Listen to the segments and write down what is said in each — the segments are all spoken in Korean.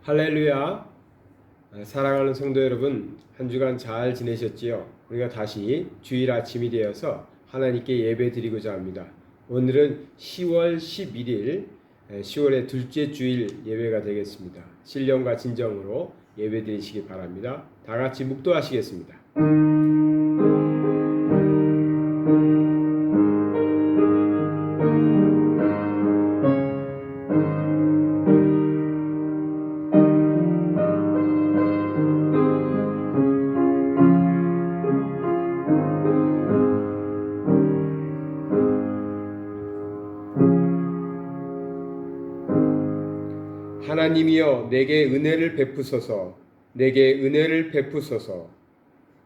할렐루야. 사랑하는 성도 여러분, 한 주간 잘 지내셨지요? 우리가 다시 주일 아침이 되어서 하나님께 예배 드리고자 합니다. 오늘은 10월 11일 10월의 둘째 주일 예배가 되겠습니다. 신령과 진정으로 예배 드리시기 바랍니다. 다 같이 묵도하시겠습니다. 하나님이여 내게 은혜를 베푸소서. 내게 은혜를 베푸소서.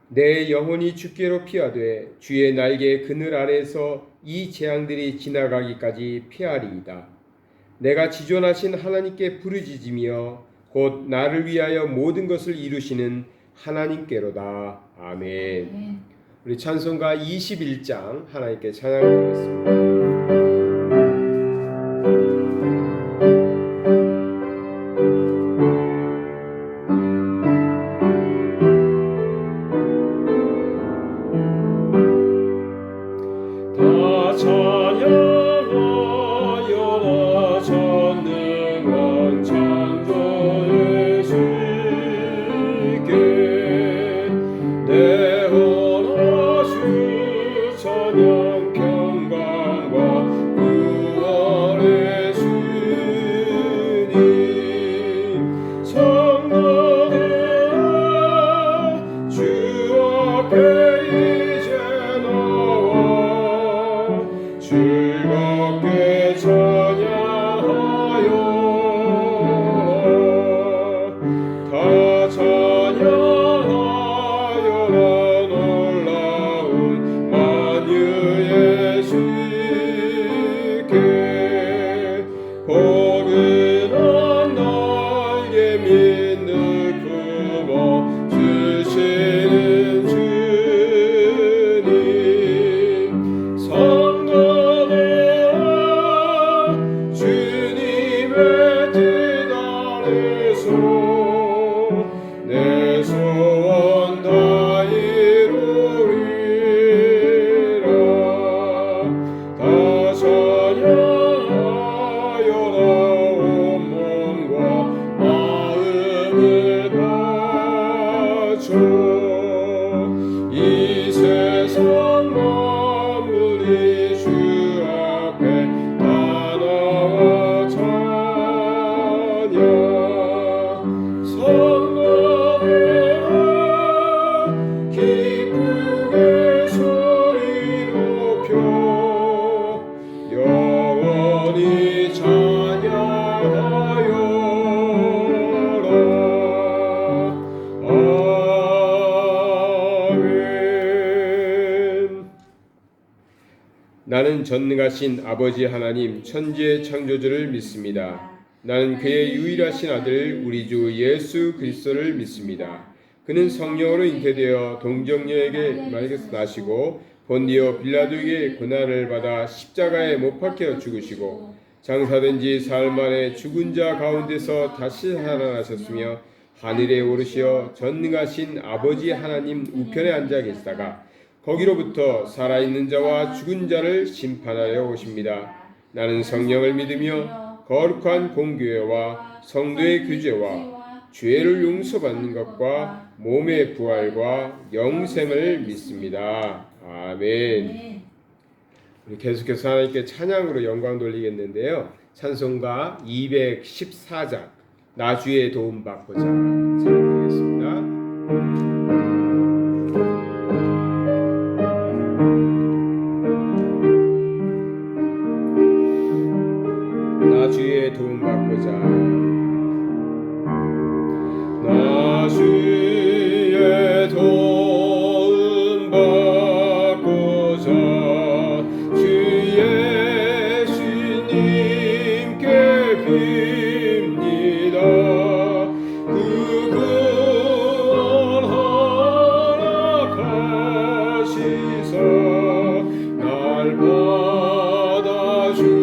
내 영혼이 주께로 피하되 주의 날개 그늘 아래에서 이 재앙들이 지나가기까지 피하리이다. 내가 지존하신 하나님께 부르짖으며 곧 나를 위하여 모든 것을 이루시는 하나님께로다. 아멘. 우리 찬송가 21장 하나님께 찬양을 드리겠습니다. 나는 전능하신 아버지 하나님 천지의 창조주를 믿습니다. 나는 그의 유일하신 아들 우리 주 예수 그리스도를 믿습니다. 그는 성령으로 잉태되어 동정녀에게 말에서 나시고 본디오 빌라도에게 고난을 받아 십자가에 못 박혀 죽으시고 장사된 지 사흘 만에 죽은 자 가운데서 다시 살아나셨으며 하늘에 오르시어 전능하신 아버지 하나님 우편에 앉아 계시다가 거기로부터 살아있는 자와 죽은 자를 심판하여 오십니다. 나는 성령을 믿으며 거룩한 공교회와 성도의 교제와 죄를 용서받는 것과 몸의 부활과 영생을 믿습니다. 아멘. 우리 계속해서 하나님께 찬양으로 영광 돌리겠는데요. 찬송가 214장 나주의 도움 받고자 찬양드리겠습니다. 주의 도움 받고자 나 주의 도움 받고자 주 예수님께 빕니다. 그 구원 허락하시사 날 받아주소서.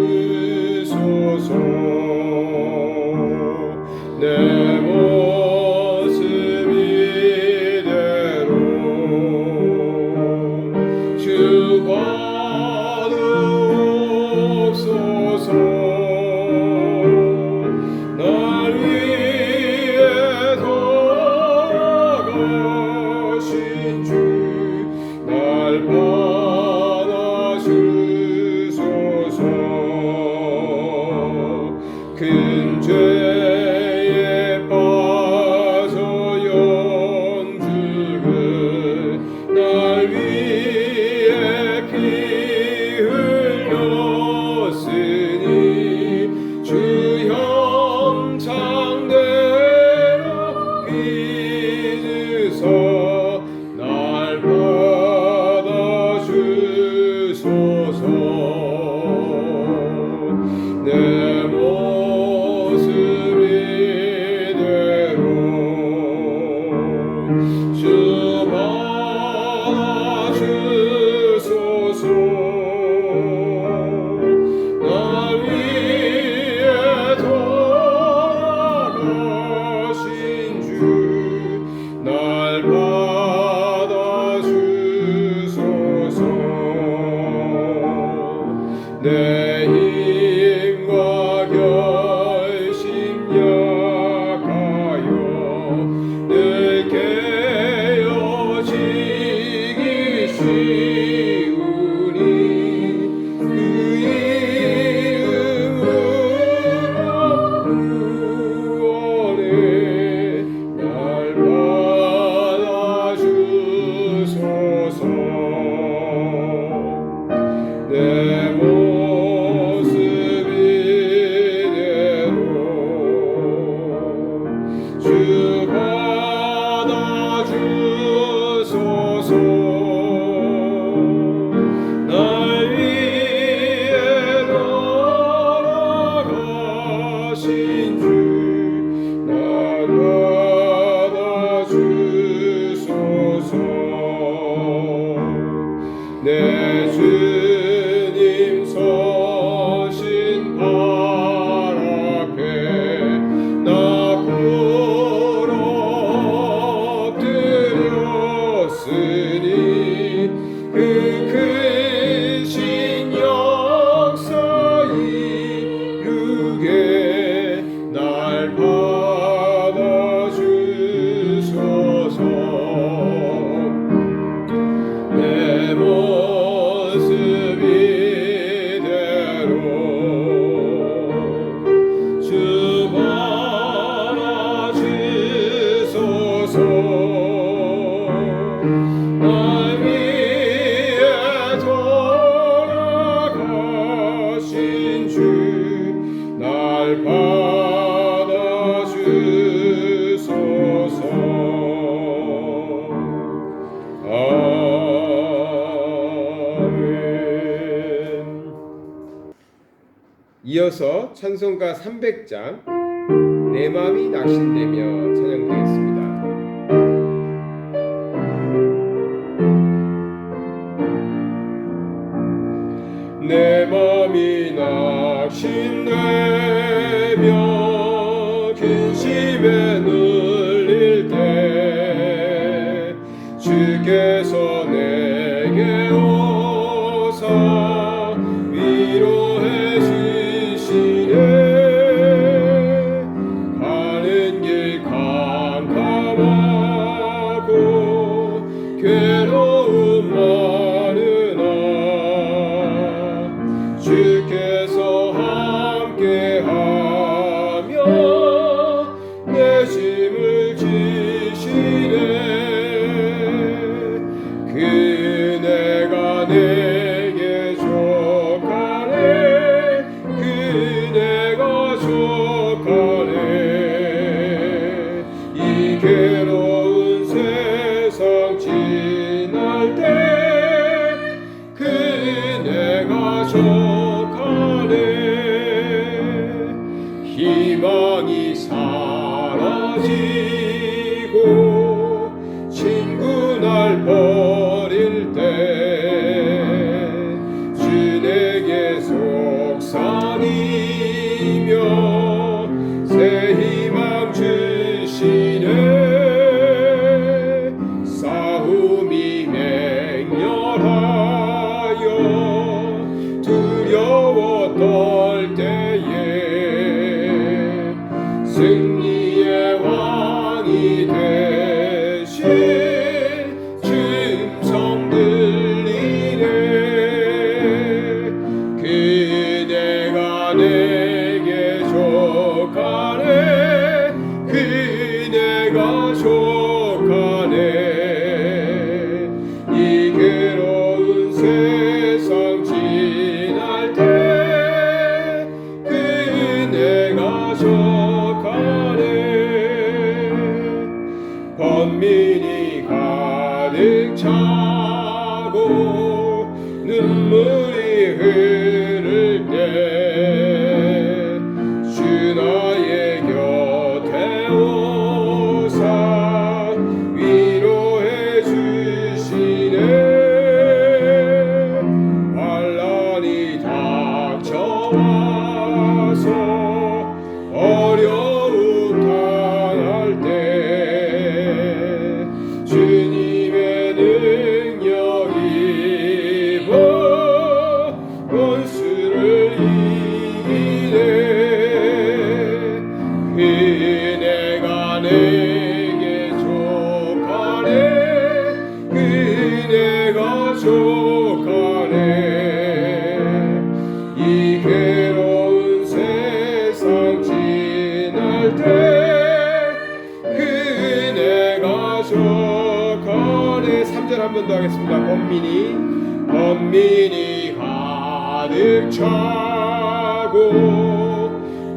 내 힘과 결심 약하여 늘 깨어지기 쉬우니 그 이름으로 구원해 날 받아주소서. 내 모습 이대로 주 받아주소서. 날 위해 돌아가신 주 날 받아주소서. 내 주님 서신 발 앞에 나 꿇어 엎드렸으니 그 크신 역사 이루게 날 받아주소서. 내 모습 이대로 주 받아주소서. 날 위해 돌아가신 주 날 받아주소서. 이어서 찬송가 300장 내 마음이 낙심되며 찬양드리겠습니다. 내 마음이 낙심되며 근심에 눌릴 때 주께서 내게 오사 위로해 주시네. 가는 길 캄캄하고 괴로움 많으나 주께서 함께하며 내 짐을 지시네. 그네가 내게 족하네. 그네가 족하네. 이 괴로운 세상 지날 때 그네가 족하네. 희망이 사라지고 친구 날 버릴 때 주 내게 속삭이며 새 희망 주시네. 싸움이 맹렬하여 두려워 떨 때에 승리의 왕이 되신 춤성 들리네. 그네가 내게 족하네. 그네가 족하네. 이 괴로운 세상 지날 때 그네가 족하네. 번민이 가득 차고 눈물이 흐를 때 주 나의 곁에 오사 위로해 주시네. 환난이 닥쳐와서 어려움 당할 때 주님의 능력 입어 원수를 선도하겠습니다. 번민이 가득 차고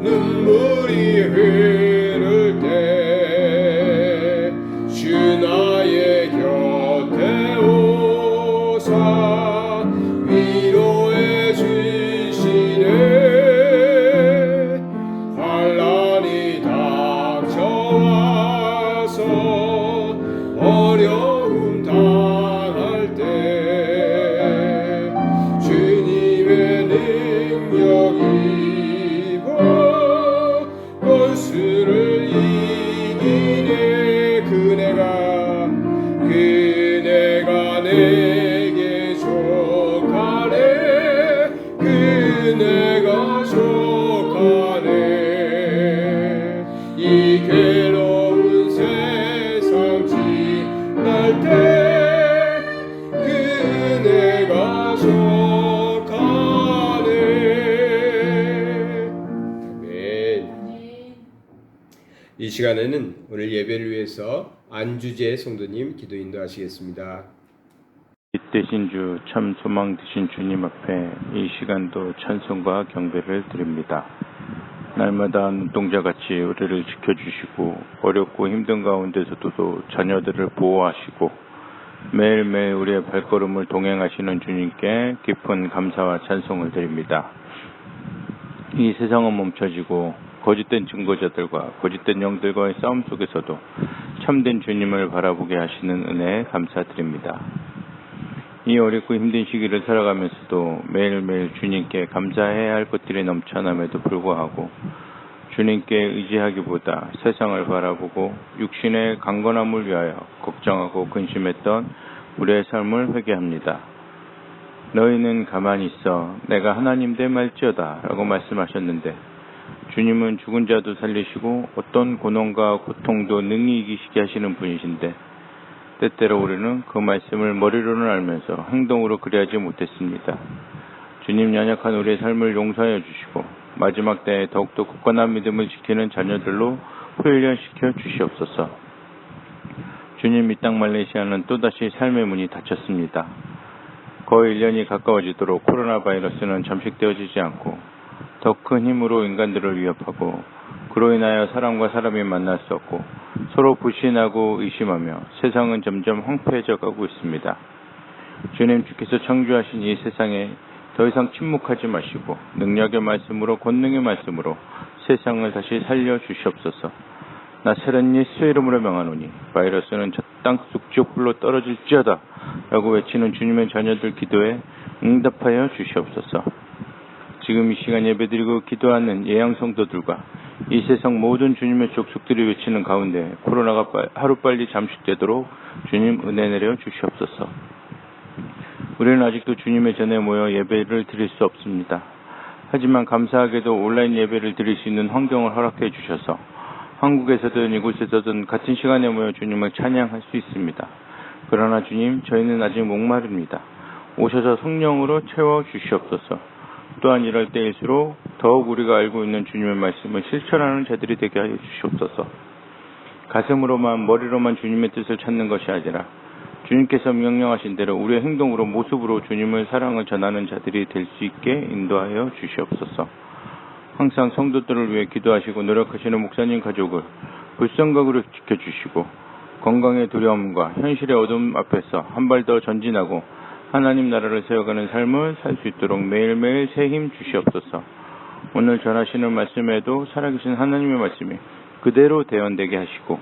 눈물이 흐를 때 주 나의 곁에 오사 위로해 주시네. 환난이 닥쳐와서 어려움 당할 때 주님의 능력이 입어 원수를 이기네. 그네가 내게 족하네. 그네가 족하네. 이 괴로운 세상 지날 때 그네가 족하네. 아멘. 이 시간에는 오늘 예배를 위해서 안주재 성도님 기도 인도하시겠습니다. 빛되신 주, 참 소망 되신 주님 앞에 이 시간도 찬송과 경배를 드립니다. 날마다 눈동자같이 우리를 지켜주시고 어렵고 힘든 가운데서도 자녀들을 보호하시고 매일매일 우리의 발걸음을 동행하시는 주님께 깊은 감사와 찬송을 드립니다. 이 세상은 멈춰지고 거짓된 증거자들과 거짓된 영들과의 싸움 속에서도 참된 주님을 바라보게 하시는 은혜에 감사드립니다. 이 어렵고 힘든 시기를 살아가면서도 매일매일 주님께 감사해야 할 것들이 넘쳐남에도 불구하고 주님께 의지하기보다 세상을 바라보고 육신의 강건함을 위하여 걱정하고 근심했던 우리의 삶을 회개합니다. 너희는 가만히 있어 내가 하나님 됨 알지어다 라고 말씀하셨는데 주님은 죽은 자도 살리시고 어떤 고난과 고통도 능히 이기시게 하시는 분이신데 때때로 우리는 그 말씀을 머리로는 알면서 행동으로 그리하지 못했습니다. 주님 연약한 우리의 삶을 용서하여 주시고 마지막 때에 더욱더 굳건한 믿음을 지키는 자녀들로 훈련시켜 주시옵소서. 주님 이 땅 말레이시아는 또다시 삶의 문이 닫혔습니다. 거의 1년이 가까워지도록 코로나 바이러스는 잠식되어지지 않고 더 큰 힘으로 인간들을 위협하고 그로 인하여 사람과 사람이 만날 수 없고 서로 불신하고 의심하며 세상은 점점 황폐해져 가고 있습니다. 주님 주께서 창조하신 이 세상에 더 이상 침묵하지 마시고 능력의 말씀으로 권능의 말씀으로 세상을 다시 살려 주시옵소서. 나사렛 예수 이름으로 명하노니 바이러스는 저 땅속 지옥불로 떨어질지어다 라고 외치는 주님의 자녀들 기도에 응답하여 주시옵소서. 지금 이 시간 예배드리고 기도하는 예양 성도들과 이 세상 모든 주님의 족속들이 외치는 가운데 코로나가 하루빨리 잠식되도록 주님 은혜 내려 주시옵소서. 우리는 아직도 주님의 전에 모여 예배를 드릴 수 없습니다. 하지만 감사하게도 온라인 예배를 드릴 수 있는 환경을 허락해 주셔서 한국에서든 이곳에서든 같은 시간에 모여 주님을 찬양할 수 있습니다. 그러나 주님, 저희는 아직 목마릅니다. 오셔서 성령으로 채워 주시옵소서. 또한 이럴 때일수록 더욱 우리가 알고 있는 주님의 말씀을 실천하는 자들이 되게 하여 주시옵소서. 가슴으로만 머리로만 주님의 뜻을 찾는 것이 아니라 주님께서 명령하신 대로 우리의 행동으로 모습으로 주님의 사랑을 전하는 자들이 될 수 있게 인도하여 주시옵소서. 항상 성도들을 위해 기도하시고 노력하시는 목사님 가족을 불성각으로 지켜주시고 건강의 두려움과 현실의 어둠 앞에서 한 발 더 전진하고 하나님 나라를 세워가는 삶을 살 수 있도록 매일매일 새 힘 주시옵소서. 오늘 전하시는 말씀에도 살아계신 하나님의 말씀이 그대로 대언되게 하시고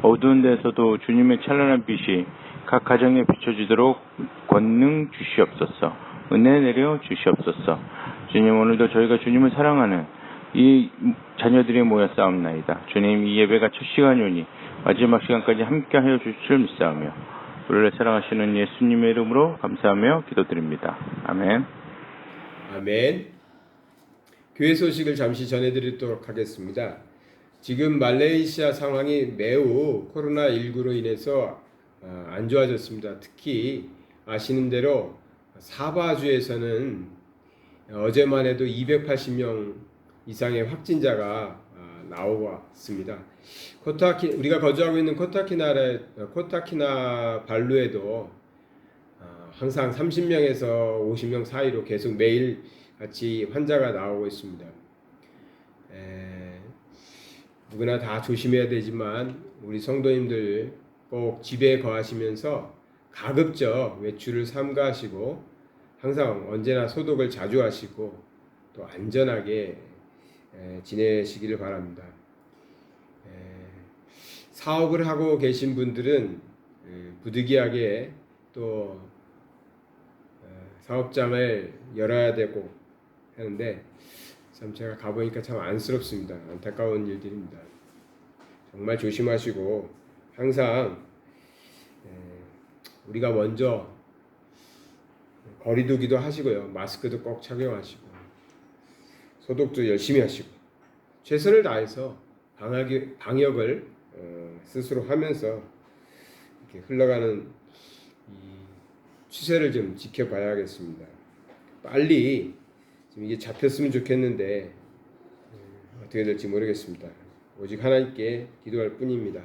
어두운 데서도 주님의 찬란한 빛이 각 가정에 비춰지도록 권능 주시옵소서. 은혜 내려 주시옵소서. 주님, 오늘도 저희가 주님을 사랑하는 이 자녀들이 모여 싸움나이다. 주님, 이 예배가 첫 시간이오니 마지막 시간까지 함께 하여 주실 줄 믿사오며 우리를 사랑하시는 예수님의 이름으로 감사하며 기도드립니다. 아멘. 아멘. 교회 소식을 잠시 전해드리도록 하겠습니다. 지금 말레이시아 상황이 매우 코로나19로 인해서 안 좋아졌습니다. 특히 아시는 대로 사바주에서는 어제만 해도 280명 이상의 확진자가 나왔습니다. 우리가 거주하고 있는 코타키나 발루에도 항상 30명에서 50명 사이로 계속 매일 같이 환자가 나오고 있습니다. 누구나 다 조심해야 되지만 우리 성도님들 꼭 집에 거하시면서 가급적 외출을 삼가하시고 항상 언제나 소독을 자주 하시고 또 안전하게 지내시기를 바랍니다. 사업을 하고 계신 분들은 부득이하게 또 사업장을 열어야 되고 하는데 참 제가 가보니까 참 안쓰럽습니다. 안타까운 일들입니다. 정말 조심하시고 항상 우리가 먼저 거리두기도 하시고요. 마스크도 꼭 착용하시고 소독도 열심히 하시고 최선을 다해서 방역을 스스로 하면서 이렇게 흘러가는 이 추세를 좀 지켜봐야겠습니다. 빨리 좀 이게 잡혔으면 좋겠는데 어떻게 될지 모르겠습니다. 오직 하나님께 기도할 뿐입니다.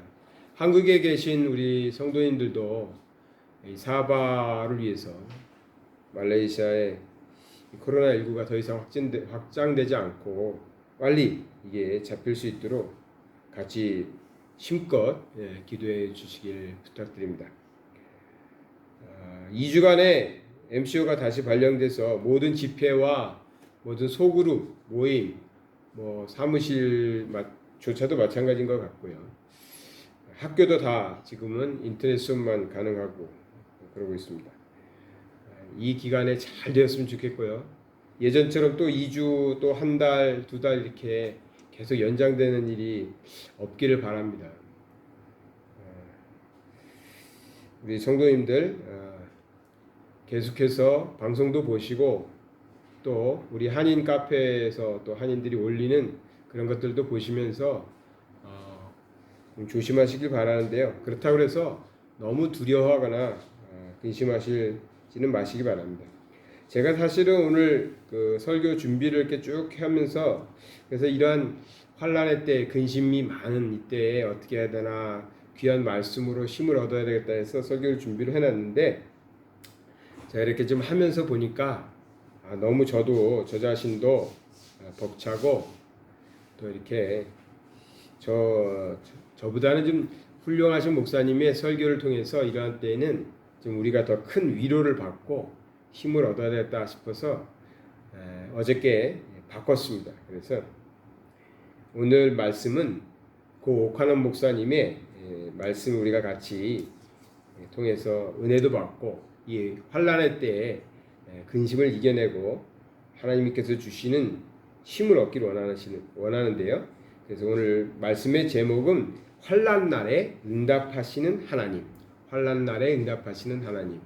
한국에 계신 우리 성도님들도 이 사바를 위해서 말레이시아에 코로나19가 더 이상 확장되지 않고 빨리 이게 잡힐 수 있도록 같이 힘껏 기도해 주시길 부탁드립니다. 2주간의 MCO가 다시 발령돼서 모든 집회와 모든 소그룹 모임, 사무실조차도 마찬가지인 것 같고요. 학교도 다 지금은 인터넷 수업만 가능하고 그러고 있습니다. 이 기간에 잘 되었으면 좋겠고요. 예전처럼 또 2주, 또 한 달, 2달 이렇게 계속 연장되는 일이 없기를 바랍니다. 우리 성도님들 계속해서 방송도 보시고 또 우리 한인 카페에서 또 한인들이 올리는 그런 것들도 보시면서 조심하시길 바라는데요. 그렇다고 해서 너무 두려워하거나 근심하시지는 마시기 바랍니다. 제가 사실은 오늘 그 설교 준비를 이렇게 쭉 하면서 그래서 이러한 환란의 때, 근심이 많은 이때에 어떻게 해야 되나 귀한 말씀으로 힘을 얻어야 되겠다 해서 설교를 준비를 해놨는데 제가 이렇게 좀 하면서 보니까 너무 저 자신도 벅차고 또 이렇게 저보다는 좀 훌륭하신 목사님의 설교를 통해서 이러한 때에는 좀 우리가 더 큰 위로를 받고 힘을 얻어야 되겠다 싶어서 어저께 바꿨습니다. 그래서 오늘 말씀은 고 오카남 목사님의 말씀을 우리가 같이 통해서 은혜도 받고 이 환난의 때에 근심을 이겨내고 하나님께서 주시는 힘을 얻기를 원하는데요. 그래서 오늘 말씀의 제목은 환난 날에 응답하시는 하나님. 환난 날에 응답하시는 하나님.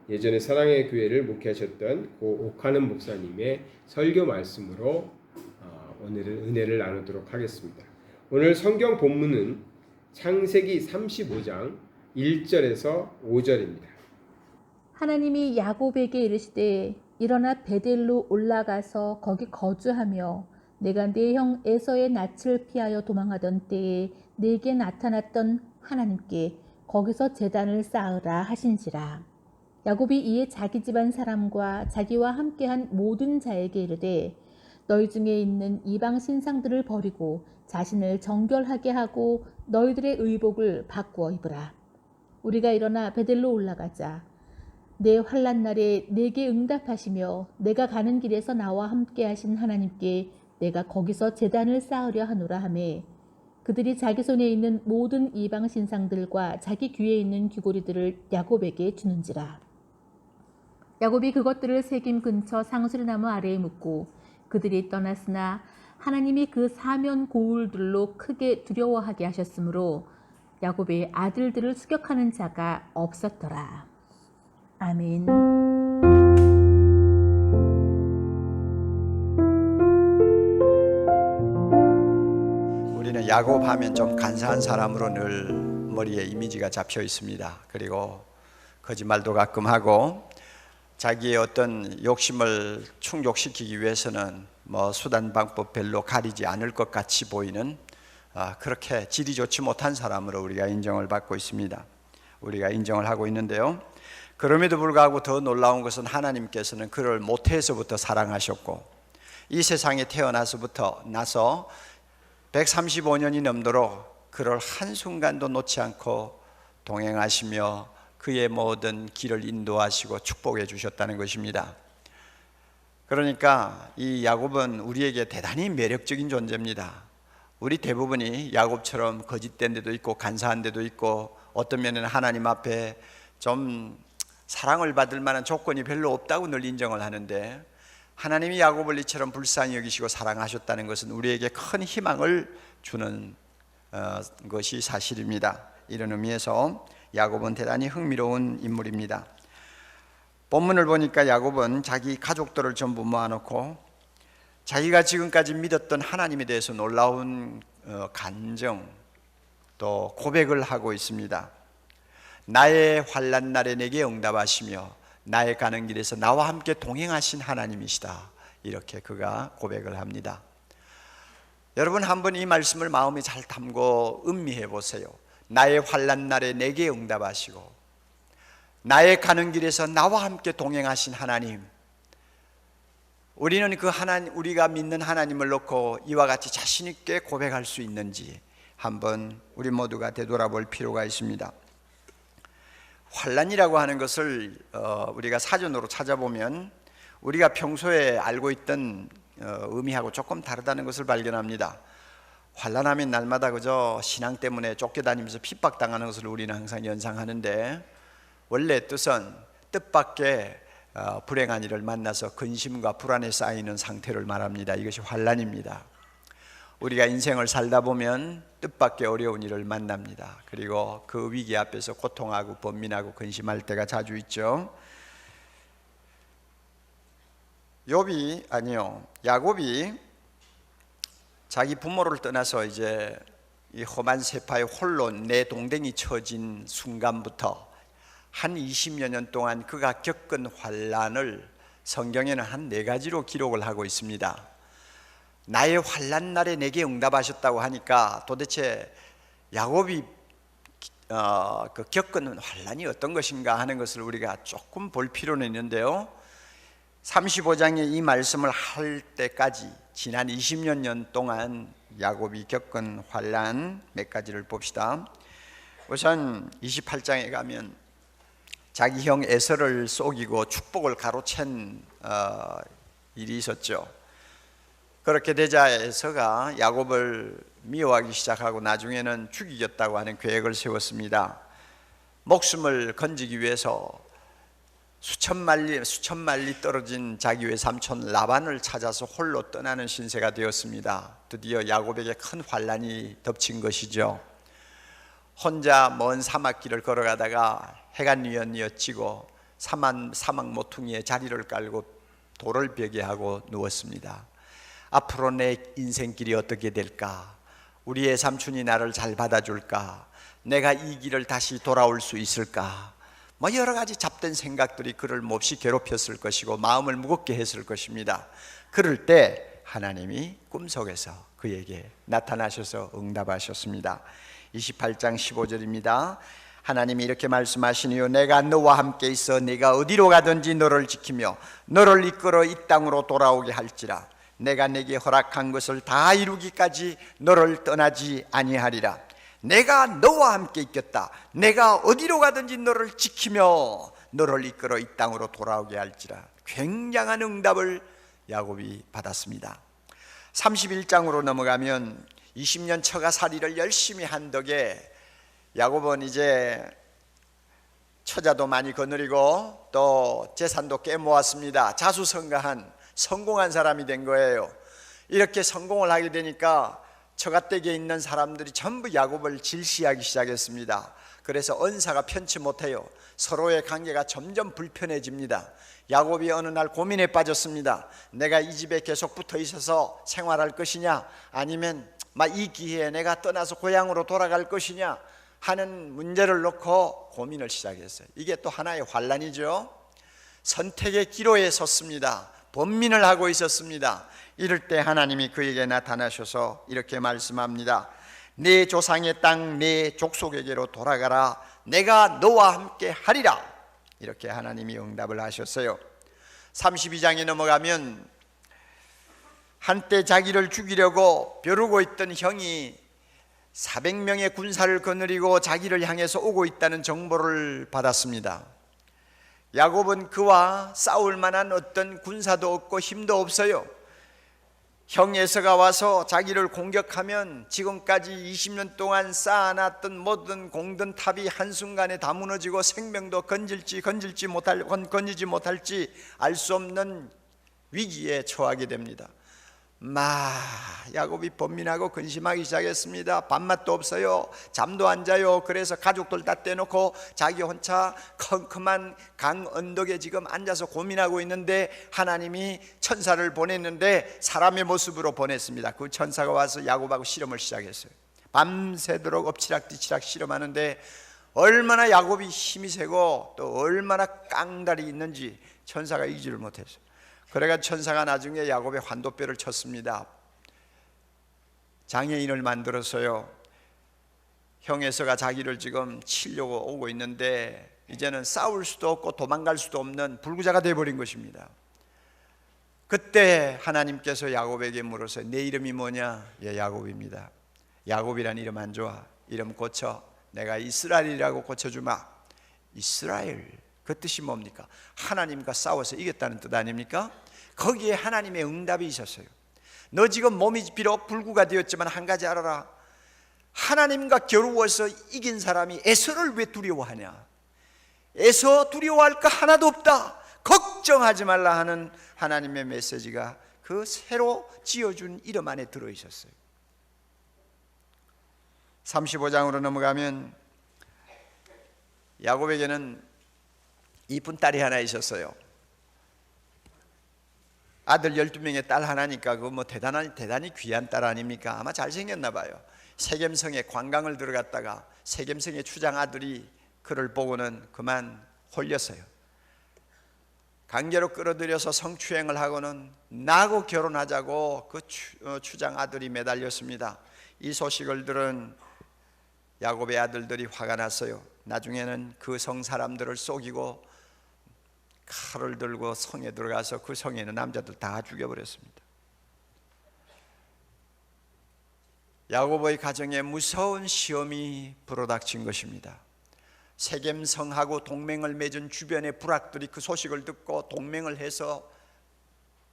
예전에 사랑의 교회를 목회하셨던 고 오카는 목사님의 설교 말씀으로 오늘은 은혜를 나누도록 하겠습니다. 오늘 성경 본문은 창세기 35장 1절에서 5절입니다. 하나님이 야곱에게 이르시되 일어나 베델로 올라가서 거기 거주하며 내가 네 형 에서의 낯을 피하여 도망하던 때에 네게 나타났던 하나님께 거기서 제단을 쌓으라 하신지라. 야곱이 이에 자기 집안 사람과 자기와 함께한 모든 자에게 이르되 너희 중에 있는 이방 신상들을 버리고 자신을 정결하게 하고 너희들의 의복을 바꾸어 입으라. 우리가 일어나 베델로 올라가자. 내 환난 날에 내게 응답하시며 내가 가는 길에서 나와 함께 하신 하나님께 내가 거기서 제단을 쌓으려 하노라 하매 그들이 자기 손에 있는 모든 이방 신상들과 자기 귀에 있는 귀고리들을 야곱에게 주는지라. 야곱이 그것들을 세김 근처 상수리나무 아래에 묻고 그들이 떠났으나 하나님이 그 사면 고울들로 크게 두려워하게 하셨으므로 야곱의 아들들을 수격하는 자가 없었더라. 아멘. 우리는 야곱 하면 좀 간사한 사람으로 늘 머리에 이미지가 잡혀 있습니다. 그리고 거짓말도 가끔 하고 자기의 어떤 욕심을 충족시키기 위해서는 뭐 수단 방법 별로 가리지 않을 것 같이 보이는 그렇게 질이 좋지 못한 사람으로 우리가 인정을 받고 있습니다. 우리가 인정을 하고 있는데요. 그럼에도 불구하고 더 놀라운 것은 하나님께서는 그를 모태에서부터 사랑하셨고 이 세상에 나서 135년이 넘도록 그를 한순간도 놓지 않고 동행하시며 그의 모든 길을 인도하시고 축복해 주셨다는 것입니다. 그러니까 이 야곱은 우리에게 대단히 매력적인 존재입니다. 우리 대부분이 야곱처럼 거짓된 데도 있고 간사한 데도 있고 어떤 면에는 하나님 앞에 좀 사랑을 받을 만한 조건이 별로 없다고 늘 인정을 하는데 하나님이 야곱을 이처럼 불쌍히 여기시고 사랑하셨다는 것은 우리에게 큰 희망을 주는 것이 사실입니다. 이런 의미에서 야곱은 대단히 흥미로운 인물입니다. 본문을 보니까 야곱은 자기 가족들을 전부 모아놓고 자기가 지금까지 믿었던 하나님에 대해서 놀라운 간정 또 고백을 하고 있습니다. 나의 환난 날에 내게 응답하시며 나의 가는 길에서 나와 함께 동행하신 하나님이시다. 이렇게 그가 고백을 합니다. 여러분 한번 이 말씀을 마음에 잘 담고 음미해 보세요. 나의 환난 날에 내게 응답하시고 나의 가는 길에서 나와 함께 동행하신 하나님. 우리는 그 하나님, 우리가 믿는 하나님을 놓고 이와 같이 자신 있게 고백할 수 있는지 한번 우리 모두가 되돌아볼 필요가 있습니다. 환난이라고 하는 것을 우리가 사전으로 찾아보면 우리가 평소에 알고 있던 의미하고 조금 다르다는 것을 발견합니다. 환난하면 날마다 그저 신앙 때문에 쫓겨다니면서 핍박당하는 것을 우리는 항상 연상하는데 원래 뜻은 뜻밖의 불행한 일을 만나서 근심과 불안에 쌓이는 상태를 말합니다. 이것이 환난입니다. 우리가 인생을 살다 보면 뜻밖의 어려운 일을 만납니다. 그리고 그 위기 앞에서 고통하고 번민하고 근심할 때가 자주 있죠. 야곱이 자기 부모를 떠나서 이제 이 험한 세파에 홀로 내동댕이 쳐진 순간부터 한 20여 년 동안 그가 겪은 환난을 성경에는 한 4가지로 기록을 하고 있습니다. 나의 환난 날에 내게 응답하셨다고 하니까 도대체 야곱이 겪은 환난이 어떤 것인가 하는 것을 우리가 조금 볼 필요는 있는데요. 35장에 이 말씀을 할 때까지 지난 20여 년 동안 야곱이 겪은 환난 몇 가지를 봅시다. 우선 28장에 가면 자기 형 에서를 속이고 축복을 가로챈 일이 있었죠. 그렇게 되자 에서가 야곱을 미워하기 시작하고 나중에는 죽이겠다고 하는 계획을 세웠습니다. 목숨을 건지기 위해서 수천 마리 떨어진 자기 외삼촌 라반을 찾아서 홀로 떠나는 신세가 되었습니다. 드디어 야곱에게 큰 환난이 덮친 것이죠. 혼자 먼 사막길을 걸어가다가 해가 뉘엿뉘엿지고 사막 모퉁이에 자리를 깔고 돌을 벽에 하고 누웠습니다. 앞으로 내 인생길이 어떻게 될까? 우리의 삼촌이 나를 잘 받아줄까? 내가 이 길을 다시 돌아올 수 있을까? 뭐 여러 가지 잡된 생각들이 그를 몹시 괴롭혔을 것이고 마음을 무겁게 했을 것입니다. 그럴 때 하나님이 꿈속에서 그에게 나타나셔서 응답하셨습니다. 28장 15절입니다. 하나님이 이렇게 말씀하시니요 내가 너와 함께 있어 네가 어디로 가든지 너를 지키며 너를 이끌어 이 땅으로 돌아오게 할지라. 내가 내게 허락한 것을 다 이루기까지 너를 떠나지 아니하리라. 내가 너와 함께 있겠다. 내가 어디로 가든지 너를 지키며 너를 이끌어 이 땅으로 돌아오게 할지라. 굉장한 응답을 야곱이 받았습니다. 31장으로 넘어가면 20년 처가살이를 열심히 한 덕에 야곱은 이제 처자도 많이 거느리고 또 재산도 꽤 모았습니다. 자수성가한 성공한 사람이 된 거예요. 이렇게 성공을 하게 되니까 처가댁에 있는 사람들이 전부 야곱을 질시하기 시작했습니다. 그래서 언사가 편치 못해요. 서로의 관계가 점점 불편해집니다. 야곱이 어느 날 고민에 빠졌습니다. 내가 이 집에 계속 붙어 있어서 생활할 것이냐 아니면 이 기회에 내가 떠나서 고향으로 돌아갈 것이냐 하는 문제를 놓고 고민을 시작했어요. 이게 또 하나의 환난이죠. 선택의 기로에 섰습니다. 번민을 하고 있었습니다. 이럴 때 하나님이 그에게 나타나셔서 이렇게 말씀합니다. 내 조상의 땅 내 족속에게로 돌아가라. 내가 너와 함께 하리라. 이렇게 하나님이 응답을 하셨어요. 32장에 넘어가면 한때 자기를 죽이려고 벼르고 있던 형이 400명의 군사를 거느리고 자기를 향해서 오고 있다는 정보를 받았습니다. 야곱은 그와 싸울 만한 어떤 군사도 없고 힘도 없어요. 형 에서가 와서 자기를 공격하면 지금까지 20년 동안 쌓아놨던 모든 공든 탑이 한순간에 다 무너지고 생명도 건질지 못할지 알 수 없는 위기에 처하게 됩니다. 야곱이 번민하고 근심하기 시작했습니다. 밥맛도 없어요. 잠도 안 자요. 그래서 가족들 다 떼놓고 자기 혼자 컴컴한 강 언덕에 지금 앉아서 고민하고 있는데 하나님이 천사를 보냈는데 사람의 모습으로 보냈습니다. 그 천사가 와서 야곱하고 실험을 시작했어요. 밤새도록 엎치락뒤치락 실험하는데 얼마나 야곱이 힘이 세고 또 얼마나 깡다리 있는지 천사가 이기지를 못했어요. 그래가 천사가 나중에 야곱의 환도뼈를 쳤습니다. 장애인을 만들어서요. 형 에서가 자기를 지금 치려고 오고 있는데 이제는 싸울 수도 없고 도망갈 수도 없는 불구자가 되어버린 것입니다. 그때 하나님께서 야곱에게 물으세요. 내 이름이 뭐냐? 예, 야곱입니다. 야곱이란 이름 안 좋아. 이름 고쳐. 내가 이스라엘이라고 고쳐주마. 이스라엘, 그 뜻이 뭡니까? 하나님과 싸워서 이겼다는 뜻 아닙니까? 거기에 하나님의 응답이 있었어요. 너 지금 몸이 비록 불구가 되었지만 한 가지 알아라. 하나님과 겨루어서 이긴 사람이 에서를 왜 두려워하냐? 에서 두려워할 거 하나도 없다. 걱정하지 말라 하는 하나님의 메시지가 그 새로 지어준 이름 안에 들어있었어요. 35장으로 넘어가면 야곱에게는 이쁜 딸이 하나 있었어요. 아들 12명의 딸 하나니까 그거 뭐 대단히 귀한 딸 아닙니까? 아마 잘생겼나 봐요. 세겜성에 관광을 들어갔다가 세겜성의 추장 아들이 그를 보고는 그만 홀렸어요. 강제로 끌어들여서 성추행을 하고는 나하고 결혼하자고 그 추장 아들이 매달렸습니다. 이 소식을 들은 야곱의 아들들이 화가 났어요. 나중에는 그 성 사람들을 속이고 칼을 들고 성에 들어가서 그 성에 있는 남자들 다 죽여버렸습니다. 야곱의 가정에 무서운 시험이 불어닥친 것입니다. 세겜성하고 동맹을 맺은 주변의 부락들이 그 소식을 듣고 동맹을 해서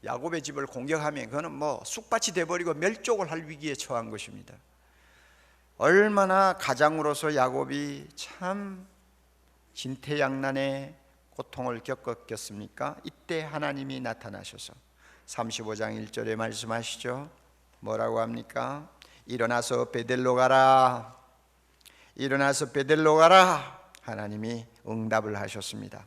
야곱의 집을 공격하면 그거는 뭐 쑥밭이 돼버리고 멸족을 할 위기에 처한 것입니다. 얼마나 가장으로서 야곱이 참 진퇴양난의 고통을 겪었겠습니까? 이때 하나님이 나타나셔서 35장 1절에 말씀하시죠. 뭐라고 합니까? 일어나서 베델로 가라. 일어나서 베델로 가라. 하나님이 응답을 하셨습니다.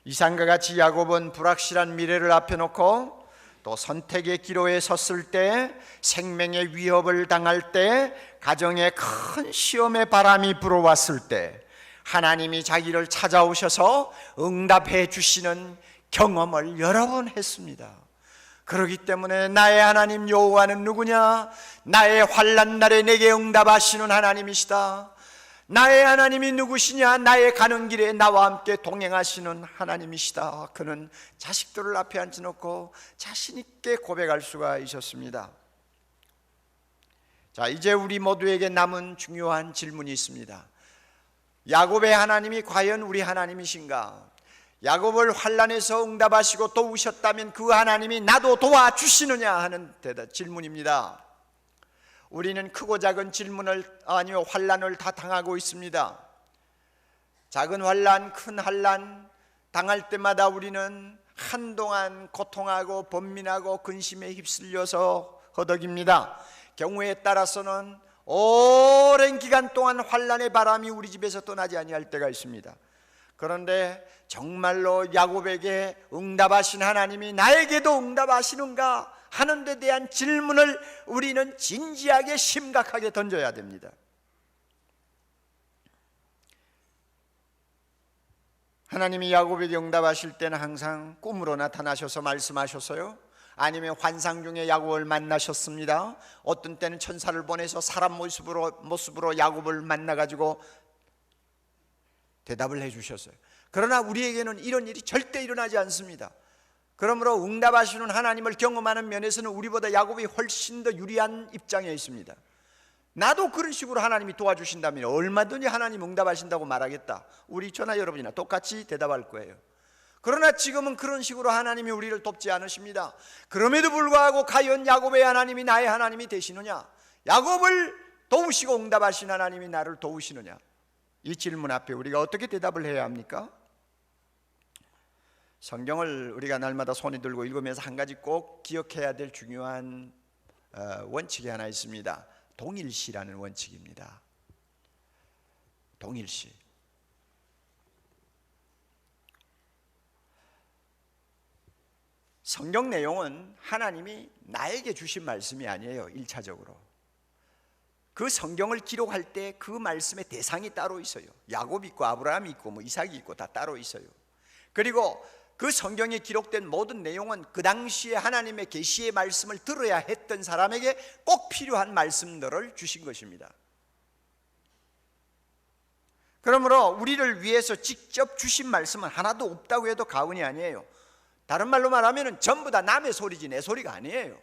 이상과 같이 야곱은 불확실한 미래를 앞에 놓고 또 선택의 기로에 섰을 때, 생명의 위협을 당할 때, 가정에 큰 시험의 바람이 불어왔을 때 하나님이 자기를 찾아오셔서 응답해 주시는 경험을 여러 번 했습니다. 그렇기 때문에 나의 하나님 여호와는 누구냐? 나의 환난 날에 내게 응답하시는 하나님이시다. 나의 하나님이 누구시냐? 나의 가는 길에 나와 함께 동행하시는 하나님이시다. 그는 자식들을 앞에 앉혀놓고 자신 있게 고백할 수가 있었습니다. 자, 이제 우리 모두에게 남은 중요한 질문이 있습니다. 야곱의 하나님이 과연 우리 하나님이신가? 야곱을 환난에서 응답하시고 도우셨다면 그 하나님이 나도 도와주시느냐 하는 질문입니다. 우리는 크고 작은 환난을 다 당하고 있습니다. 작은 환난, 큰 환난 당할 때마다 우리는 한동안 고통하고 번민하고 근심에 휩쓸려서 허덕입니다. 경우에 따라서는 오랜 기간 동안 환난의 바람이 우리 집에서 떠나지 아니할 때가 있습니다. 그런데 정말로 야곱에게 응답하신 하나님이 나에게도 응답하시는가 하는 데 대한 질문을 우리는 진지하게 심각하게 던져야 됩니다. 하나님이 야곱에게 응답하실 때는 항상 꿈으로 나타나셔서 말씀하셨어요? 아니면 환상 중에 야곱을 만나셨습니다. 어떤 때는 천사를 보내서 사람 모습으로 야곱을 만나가지고 대답을 해주셨어요. 그러나 우리에게는 이런 일이 절대 일어나지 않습니다. 그러므로 응답하시는 하나님을 경험하는 면에서는 우리보다 야곱이 훨씬 더 유리한 입장에 있습니다. 나도 그런 식으로 하나님이 도와주신다면 얼마든지 하나님 응답하신다고 말하겠다. 우리 저나 여러분이나 똑같이 대답할 거예요. 그러나 지금은 그런 식으로 하나님이 우리를 돕지 않으십니다. 그럼에도 불구하고 과연 야곱의 하나님이 나의 하나님이 되시느냐? 야곱을 도우시고 응답하신 하나님이 나를 도우시느냐? 이 질문 앞에 우리가 어떻게 대답을 해야 합니까? 성경을 우리가 날마다 손에 들고 읽으면서 한 가지 꼭 기억해야 될 중요한 원칙이 하나 있습니다. 동일시라는 원칙입니다. 동일시. 성경 내용은 하나님이 나에게 주신 말씀이 아니에요. 1차적으로 그 성경을 기록할 때 그 말씀의 대상이 따로 있어요. 야곱이 있고 아브라함이 있고 뭐 이삭이 있고 다 따로 있어요. 그리고 그 성경에 기록된 모든 내용은 그 당시에 하나님의 계시의 말씀을 들어야 했던 사람에게 꼭 필요한 말씀들을 주신 것입니다. 그러므로 우리를 위해서 직접 주신 말씀은 하나도 없다고 해도 과언이 아니에요. 다른 말로 말하면 전부 다 남의 소리지 내 소리가 아니에요.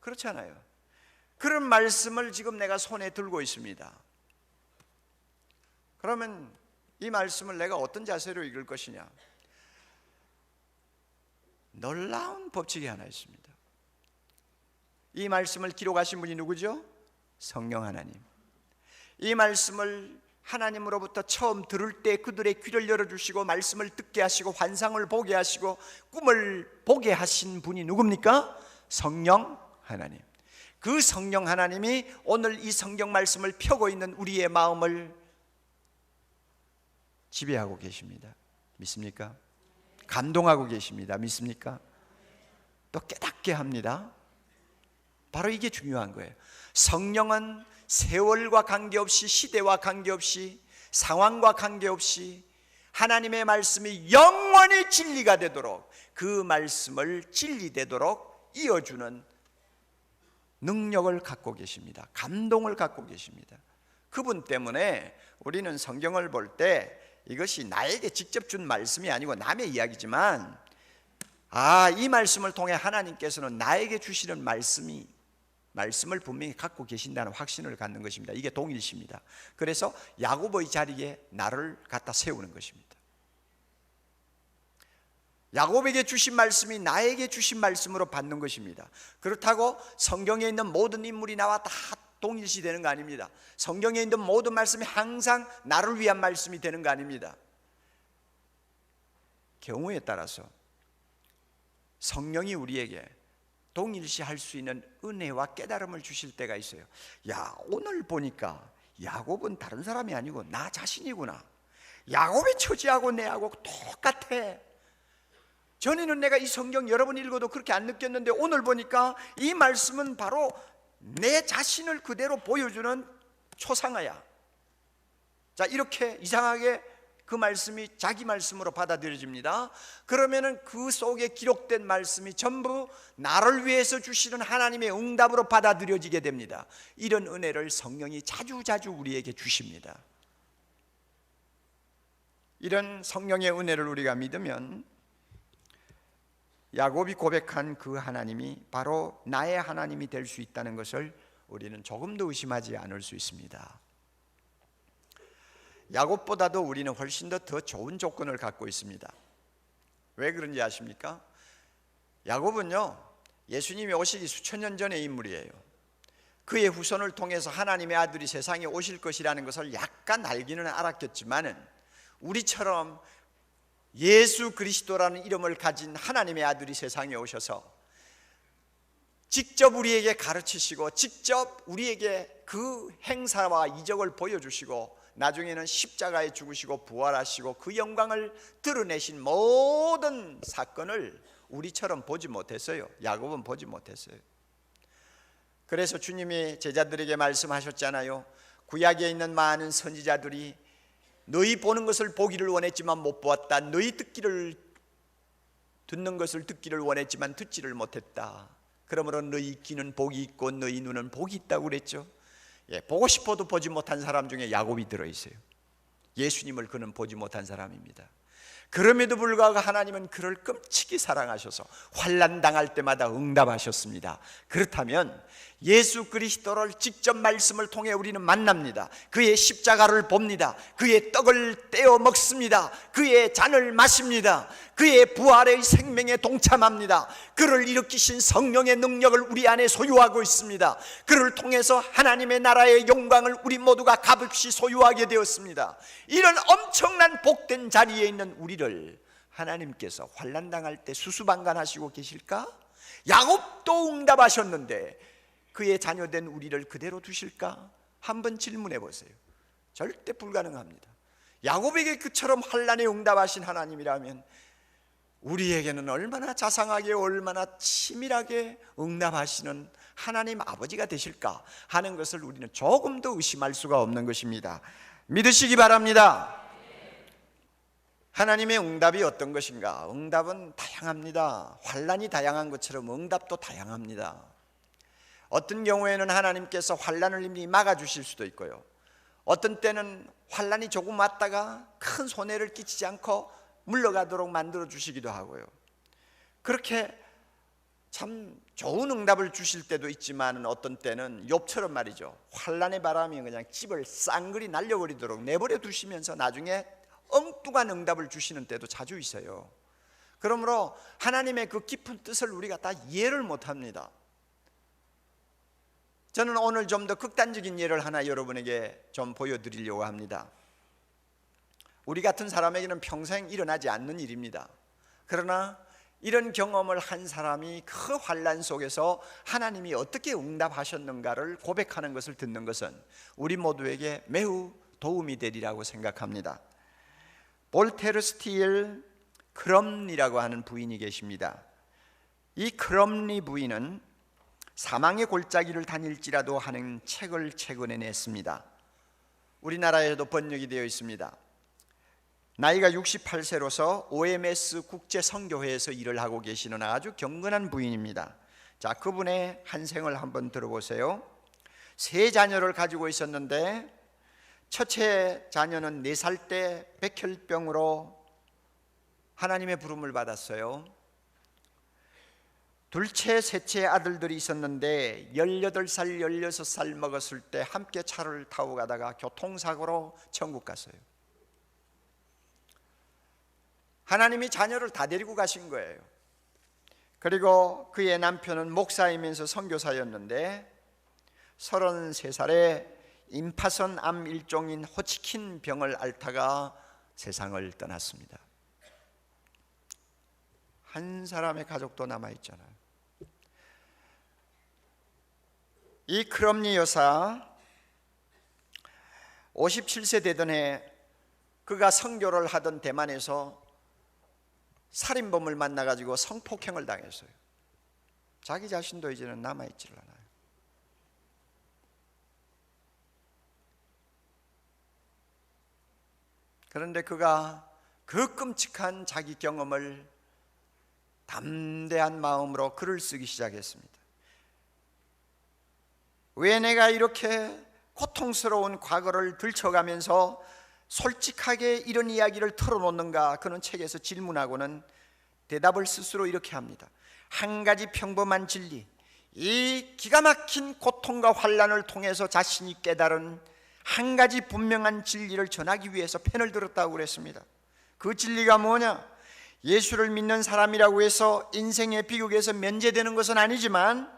그렇잖아요. 그런 말씀을 지금 내가 손에 들고 있습니다. 그러면 이 말씀을 내가 어떤 자세로 읽을 것이냐? 놀라운 법칙이 하나 있습니다. 이 말씀을 기록하신 분이 누구죠? 성령 하나님. 이 말씀을 하나님으로부터 처음 들을 때 그들의 귀를 열어주시고 말씀을 듣게 하시고 환상을 보게 하시고 꿈을 보게 하신 분이 누굽니까? 성령 하나님. 그 성령 하나님이 오늘 이 성경 말씀을 펴고 있는 우리의 마음을 지배하고 계십니다. 믿습니까? 감동하고 계십니다. 믿습니까? 또 깨닫게 합니다. 바로 이게 중요한 거예요. 성령은 세월과 관계없이 시대와 관계없이 상황과 관계없이 하나님의 말씀이 영원히 진리가 되도록 그 말씀을 진리되도록 이어주는 능력을 갖고 계십니다. 감동을 갖고 계십니다. 그분 때문에 우리는 성경을 볼 때 이것이 나에게 직접 준 말씀이 아니고 남의 이야기지만 이 말씀을 통해 하나님께서는 나에게 주시는 말씀을 분명히 갖고 계신다는 확신을 갖는 것입니다. 이게 동일시입니다. 그래서 야곱의 자리에 나를 갖다 세우는 것입니다. 야곱에게 주신 말씀이 나에게 주신 말씀으로 받는 것입니다. 그렇다고 성경에 있는 모든 인물이 나와 다 동일시 되는 거 아닙니다. 성경에 있는 모든 말씀이 항상 나를 위한 말씀이 되는 거 아닙니다. 경우에 따라서 성령이 우리에게 동일시할 수 있는 은혜와 깨달음을 주실 때가 있어요. 야, 오늘 보니까 야곱은 다른 사람이 아니고 나 자신이구나. 야곱의 처지하고 내하고 똑같아. 전에는 내가 이 성경 여러 번 읽어도 그렇게 안 느꼈는데 오늘 보니까 이 말씀은 바로 내 자신을 그대로 보여주는 초상화야. 자, 이렇게 이상하게 그 말씀이 자기 말씀으로 받아들여집니다. 그러면은 그 속에 기록된 말씀이 전부 나를 위해서 주시는 하나님의 응답으로 받아들여지게 됩니다. 이런 은혜를 성령이 자주자주 우리에게 주십니다. 이런 성령의 은혜를 우리가 믿으면 야곱이 고백한 그 하나님이 바로 나의 하나님이 될 수 있다는 것을 우리는 조금도 의심하지 않을 수 있습니다. 야곱보다도 우리는 훨씬 더 좋은 조건을 갖고 있습니다. 왜 그런지 아십니까? 야곱은요, 예수님이 오시기 수천 년 전의 인물이에요. 그의 후손을 통해서 하나님의 아들이 세상에 오실 것이라는 것을 약간 알기는 알았겠지만은 우리처럼 예수 그리스도라는 이름을 가진 하나님의 아들이 세상에 오셔서 직접 우리에게 가르치시고 직접 우리에게 그 행사와 이적을 보여주시고 나중에는 십자가에 죽으시고 부활하시고 그 영광을 드러내신 모든 사건을 우리처럼 보지 못했어요. 야곱은 보지 못했어요. 그래서 주님이 제자들에게 말씀하셨잖아요. 구약에 있는 많은 선지자들이 너희 보는 것을 보기를 원했지만 못 보았다. 너희 듣는 것을 듣기를 원했지만 듣지를 못했다. 그러므로 너희 귀는 복이 있고 너희 눈은 복이 있다고 그랬죠. 보고 싶어도 보지 못한 사람 중에 야곱이 들어있어요. 예수님을 그는 보지 못한 사람입니다. 그럼에도 불구하고 하나님은 그를 끔찍이 사랑하셔서 환난 당할 때마다 응답하셨습니다. 그렇다면 예수 그리스도를 직접 말씀을 통해 우리는 만납니다. 그의 십자가를 봅니다. 그의 떡을 떼어 먹습니다. 그의 잔을 마십니다. 그의 부활의 생명에 동참합니다. 그를 일으키신 성령의 능력을 우리 안에 소유하고 있습니다. 그를 통해서 하나님의 나라의 영광을 우리 모두가 값없이 소유하게 되었습니다. 이런 엄청난 복된 자리에 있는 우리를 하나님께서 환난당할 때 수수방관하시고 계실까? 야곱도 응답하셨는데 그의 자녀된 우리를 그대로 두실까? 한번 질문해 보세요. 절대 불가능합니다. 야곱에게 그처럼 환난에 응답하신 하나님이라면 우리에게는 얼마나 자상하게 얼마나 치밀하게 응답하시는 하나님 아버지가 되실까 하는 것을 우리는 조금 더 의심할 수가 없는 것입니다. 믿으시기 바랍니다. 하나님의 응답이 어떤 것인가? 응답은 다양합니다. 환난이 다양한 것처럼 응답도 다양합니다. 어떤 경우에는 하나님께서 환난을 이미 막아주실 수도 있고요, 어떤 때는 환난이 조금 왔다가 큰 손해를 끼치지 않고 물러가도록 만들어 주시기도 하고요. 그렇게 참 좋은 응답을 주실 때도 있지만 어떤 때는 욥처럼 말이죠, 환난의 바람이 그냥 집을 쌍그리 날려버리도록 내버려 두시면서 나중에 엉뚱한 응답을 주시는 때도 자주 있어요. 그러므로 하나님의 그 깊은 뜻을 우리가 다 이해를 못합니다. 저는 오늘 좀 더 극단적인 예를 하나 여러분에게 좀 보여드리려고 합니다. 우리 같은 사람에게는 평생 일어나지 않는 일입니다. 그러나 이런 경험을 한 사람이 그 환난 속에서 하나님이 어떻게 응답하셨는가를 고백하는 것을 듣는 것은 우리 모두에게 매우 도움이 되리라고 생각합니다. 볼테르 스틸 크럼리라고 하는 부인이 계십니다. 이 크럼리 부인은 사망의 골짜기를 다닐지라도 하는 책을 최근에 냈습니다. 우리나라에도 번역이 되어 있습니다. 나이가 68세로서 OMS 국제선교회에서 일을 하고 계시는 아주 경건한 부인입니다. 자, 그분의 한 생을 한번 들어보세요. 3자녀를 가지고 있었는데 첫째 자녀는 4살 때 백혈병으로 하나님의 부름을 받았어요. 둘째, 셋째 아들들이 있었는데 18살, 16살 먹었을 때 함께 차를 타고 가다가 교통사고로 천국 갔어요. 하나님이 자녀를 다 데리고 가신 거예요. 그리고 그의 남편은 목사이면서 선교사였는데 33살에 임파선 암 일종인 호치킨 병을 앓다가 세상을 떠났습니다. 한 사람의 가족도 남아있잖아요. 이 크럼니 여사 57세 되던 해 그가 선교를 하던 대만에서 살인범을 만나가지고 성폭행을 당했어요. 자기 자신도 이제는 남아있지를 않아요. 그런데 그가 그 끔찍한 자기 경험을 담대한 마음으로 글을 쓰기 시작했습니다. 왜 내가 이렇게 고통스러운 과거를 들춰가면서 솔직하게 이런 이야기를 털어놓는가? 그는 책에서 질문하고는 대답을 스스로 이렇게 합니다. 한 가지 평범한 진리, 이 기가 막힌 고통과 환난을 통해서 자신이 깨달은 한 가지 분명한 진리를 전하기 위해서 펜을 들었다고 그랬습니다. 그 진리가 뭐냐? 예수를 믿는 사람이라고 해서 인생의 비극에서 면제되는 것은 아니지만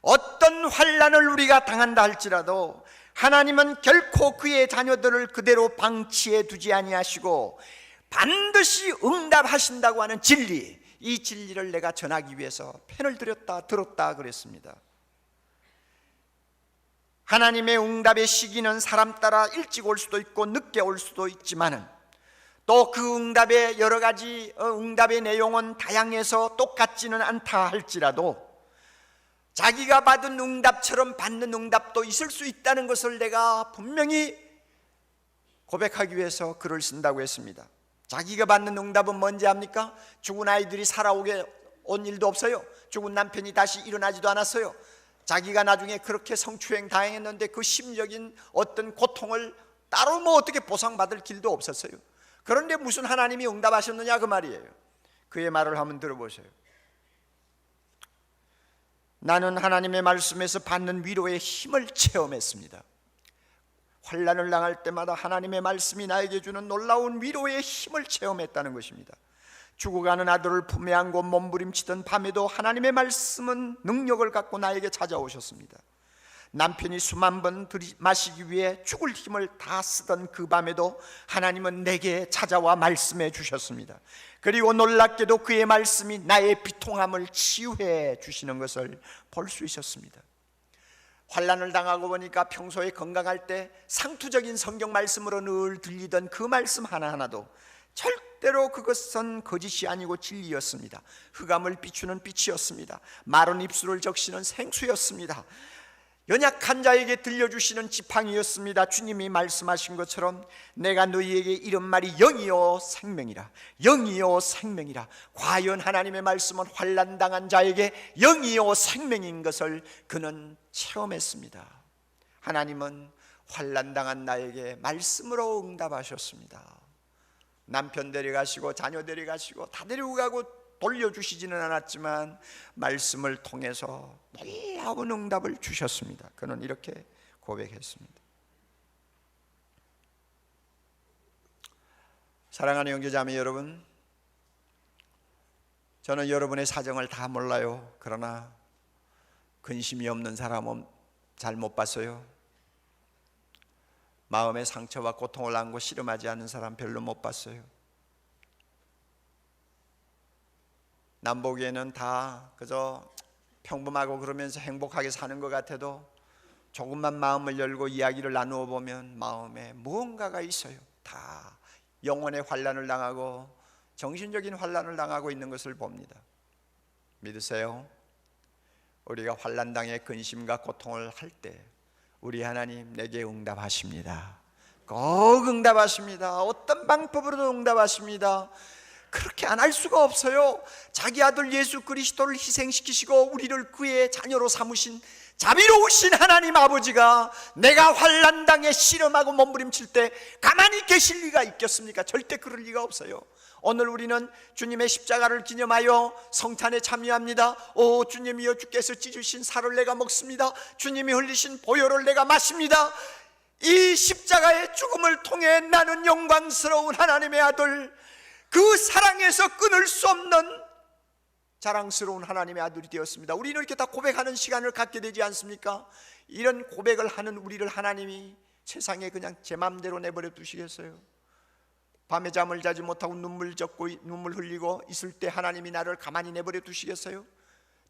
어떤 환난을 우리가 당한다 할지라도 하나님은 결코 그의 자녀들을 그대로 방치해 두지 아니하시고 반드시 응답하신다고 하는 진리, 이 진리를 내가 전하기 위해서 펜을 들었다 그랬습니다. 하나님의 응답의 시기는 사람 따라 일찍 올 수도 있고 늦게 올 수도 있지만은 또 그 응답의 여러 가지 응답의 내용은 다양해서 똑같지는 않다 할지라도 자기가 받은 응답처럼 받는 응답도 있을 수 있다는 것을 내가 분명히 고백하기 위해서 글을 쓴다고 했습니다. 자기가 받는 응답은 뭔지 압니까? 죽은 아이들이 살아오게 온 일도 없어요. 죽은 남편이 다시 일어나지도 않았어요. 자기가 나중에 그렇게 성추행 당했는데 그 심적인 어떤 고통을 따로 뭐 어떻게 보상받을 길도 없었어요. 그런데 무슨 하나님이 응답하셨느냐 그 말이에요. 그의 말을 한번 들어보세요. 나는 하나님의 말씀에서 받는 위로의 힘을 체험했습니다. 환난을 당할 때마다 하나님의 말씀이 나에게 주는 놀라운 위로의 힘을 체험했다는 것입니다. 죽어가는 아들을 품에 안고 몸부림치던 밤에도 하나님의 말씀은 능력을 갖고 나에게 찾아오셨습니다. 남편이 숨 한 번 들이마시기 위해 죽을 힘을 다 쓰던 그 밤에도 하나님은 내게 찾아와 말씀해 주셨습니다. 그리고 놀랍게도 그의 말씀이 나의 비통함을 치유해 주시는 것을 볼 수 있었습니다. 환난을 당하고 보니까 평소에 건강할 때 상투적인 성경 말씀으로 늘 들리던 그 말씀 하나하나도 절대로 그것은 거짓이 아니고 진리였습니다. 흑암을 비추는 빛이었습니다. 마른 입술을 적시는 생수였습니다. 연약한 자에게 들려주시는 지팡이였습니다. 주님이 말씀하신 것처럼 내가 너희에게 이런 말이 영이요 생명이라, 영이요 생명이라. 과연 하나님의 말씀은 환난당한 자에게 영이요 생명인 것을 그는 체험했습니다. 하나님은 환난당한 나에게 말씀으로 응답하셨습니다. 남편 데려가시고 자녀 데려가시고 다 데리고 가고 돌려주시지는 않았지만 말씀을 통해서 놀라운 응답을 주셨습니다. 그는 이렇게 고백했습니다. 사랑하는 형제자매 여러분, 저는 여러분의 사정을 다 몰라요. 그러나 근심이 없는 사람은 잘 못 봤어요. 마음의 상처와 고통을 안고 씨름하지 않는 사람 별로 못 봤어요. 남 보기에는 다 그저 평범하고 그러면서 행복하게 사는 것 같아도 조금만 마음을 열고 이야기를 나누어 보면 마음에 무언가가 있어요. 다 영혼의 환난을 당하고 정신적인 환난을 당하고 있는 것을 봅니다. 믿으세요? 우리가 환난 당해 근심과 고통을 할 때 우리 하나님 내게 응답하십니다. 꼭 응답하십니다. 어떤 방법으로도 응답하십니다. 그렇게 안 할 수가 없어요. 자기 아들 예수 그리스도를 희생시키시고 우리를 그의 자녀로 삼으신 자비로우신 하나님 아버지가 내가 환난 당해 씨름하고 몸부림칠 때 가만히 계실 리가 있겠습니까? 절대 그럴 리가 없어요. 오늘 우리는 주님의 십자가를 기념하여 성탄에 참여합니다. 오 주님이여, 주께서 찢으신 살을 내가 먹습니다. 주님이 흘리신 보혈을 내가 마십니다. 이 십자가의 죽음을 통해 나는 영광스러운 하나님의 아들, 그 사랑에서 끊을 수 없는 자랑스러운 하나님의 아들이 되었습니다. 우리는 이렇게 다 고백하는 시간을 갖게 되지 않습니까? 이런 고백을 하는 우리를 하나님이 세상에 그냥 제 맘대로 내버려 두시겠어요? 밤에 잠을 자지 못하고 눈물 흘리고 있을 때 하나님이 나를 가만히 내버려 두시겠어요?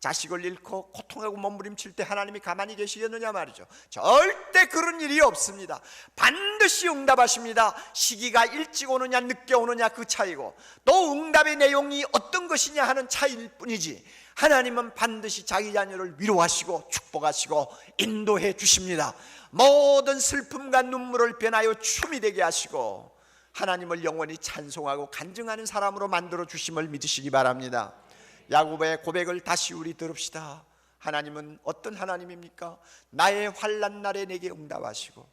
자식을 잃고 고통하고 몸부림칠 때 하나님이 가만히 계시겠느냐 말이죠. 절대 그런 일이 없습니다. 반드시 응답하십니다. 시기가 일찍 오느냐 늦게 오느냐 그 차이고, 또 응답의 내용이 어떤 것이냐 하는 차이일 뿐이지 하나님은 반드시 자기 자녀를 위로하시고 축복하시고 인도해 주십니다. 모든 슬픔과 눈물을 변하여 춤이 되게 하시고 하나님을 영원히 찬송하고 간증하는 사람으로 만들어 주심을 믿으시기 바랍니다. 야곱의 고백을 다시 우리 들읍시다. 하나님은 어떤 하나님입니까? 나의 환난 날에 내게 응답하시고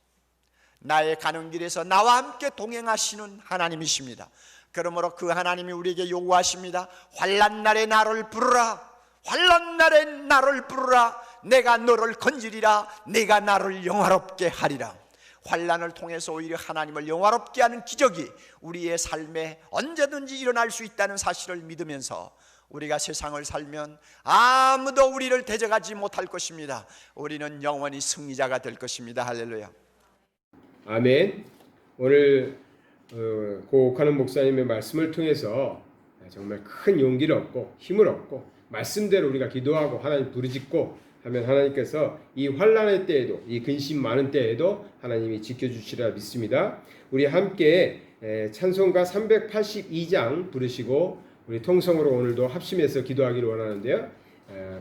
나의 가는 길에서 나와 함께 동행하시는 하나님이십니다. 그러므로 그 하나님이 우리에게 요구하십니다. 환난 날에 나를 부르라, 환난 날에 나를 부르라. 내가 너를 건지리라. 내가 나를 영화롭게 하리라. 환난을 통해서 오히려 하나님을 영화롭게 하는 기적이 우리의 삶에 언제든지 일어날 수 있다는 사실을 믿으면서 우리가 세상을 살면 아무도 우리를 대적하지 못할 것입니다. 우리는 영원히 승리자가 될 것입니다. 할렐루야. 아멘. 오늘 고옥하는 목사님의 말씀을 통해서 정말 큰 용기를 얻고 힘을 얻고 말씀대로 우리가 기도하고 하나님 부르짖고 하면 하나님께서 이 환난의 때에도, 이 근심 많은 때에도 하나님이 지켜주시리라 믿습니다. 우리 함께 찬송가 382장 부르시고 우리 통성으로 오늘도 합심해서 기도하기를 원하는데요.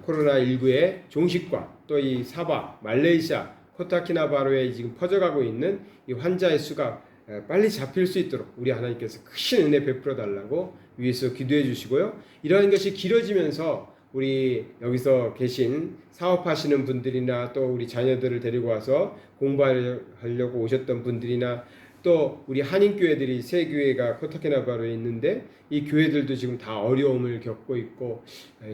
코로나19의 종식과 또 이 사바, 말레이시아, 코타키나바루에 지금 퍼져가고 있는 이 환자의 수가 빨리 잡힐 수 있도록 우리 하나님께서 크신 은혜 베풀어 달라고 위에서 기도해 주시고요. 이러한 것이 길어지면서 우리 여기서 계신 사업하시는 분들이나 또 우리 자녀들을 데리고 와서 공부하려고 오셨던 분들이나 또 우리 한인교회들이 새 교회가 코타키나바루에 있는데 이 교회들도 지금 다 어려움을 겪고 있고,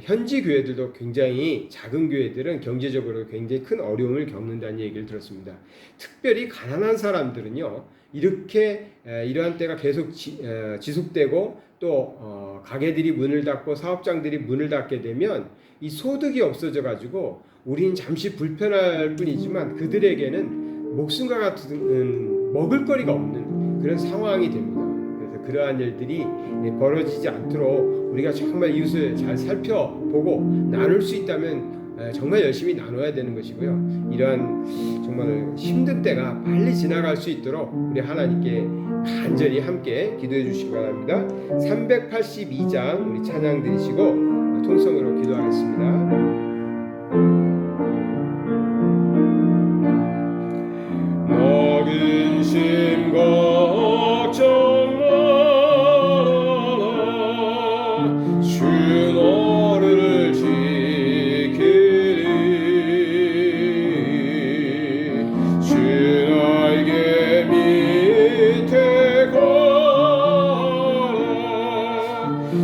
현지 교회들도 굉장히 작은 교회들은 경제적으로 굉장히 큰 어려움을 겪는다는 얘기를 들었습니다. 특별히 가난한 사람들은요, 이렇게 이러한 때가 계속 지속되고 또 가게들이 문을 닫고 사업장들이 문을 닫게 되면 이 소득이 없어져 가지고 우리는 잠시 불편할 뿐이지만 그들에게는 목숨과 같은 먹을거리가 없는 그런 상황이 됩니다. 그래서 그러한 일들이 벌어지지 않도록 우리가 정말 이웃을 잘 살펴보고 나눌 수 있다면 정말 열심히 나눠야 되는 것이고요. 이러한 정말 힘든 때가 빨리 지나갈 수 있도록 우리 하나님께 간절히 함께 기도해 주시기 바랍니다. 382장 우리 찬양 드리시고 통성으로 기도하겠습니다. 너 근심 걱정 마라 주 너를 지키리 주 날개 밑에 가라